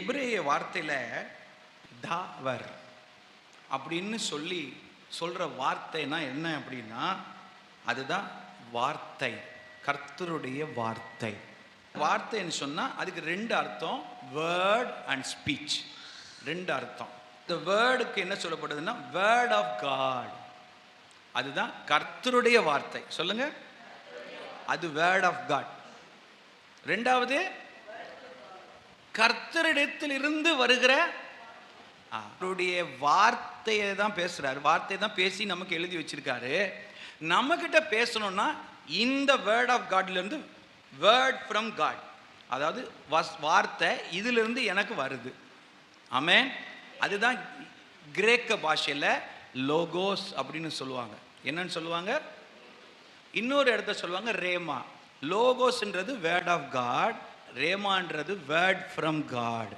எபிரேய வார்த்தையில தாவர் அப்படின்னு சொல்ற வார்த்தைனா என்ன அப்படின்னா, அதுதான் வார்த்தை, கர்த்தருடைய வார்த்தை. வார்த்தைன்னு சொன்னா அதுக்கு ரெண்டு அர்த்தம், வேர்ட் அண்ட் ஸ்பீச். ரெண்டு அர்த்தம். இந்த வேர்டுக்கு என்ன சொல்லப்படுதுன்னா வேர்ட் ஆஃப் காட், அதுதான் கர்த்தருடைய வார்த்தை. சொல்லுங்க, அது வேர்ட் ஆஃப் காட். ரெண்டாவது கர்த்தரிடத்தில் இருந்து வருகிற அவருடைய வார்த்தையை தான் பேசுறாரு. வார்த்தையை தான் பேசி நமக்கு எழுதி வச்சிருக்காரு. நம்ம கிட்ட பேசணும்னா இந்த வேர்ட் ஆஃப் காட்ல இருந்து, வேர்ட் ஃப்ரம் காட், அதாவது வார்த்தை இதிலிருந்து எனக்கு வருது. ஆமென். அதுதான் கிரேக்க பாஷையில் லோகோஸ் அப்படின்னு சொல்லுவாங்க. என்னன்னு சொல்லுவாங்க? இன்னொரு இடத்த சொல்லுவாங்க ரேமா. லோகோஸ்ன்றது வேர்ட் ஆஃப் காட், ரேமான்றது வேர்ட் ஃப்ரம் காட்.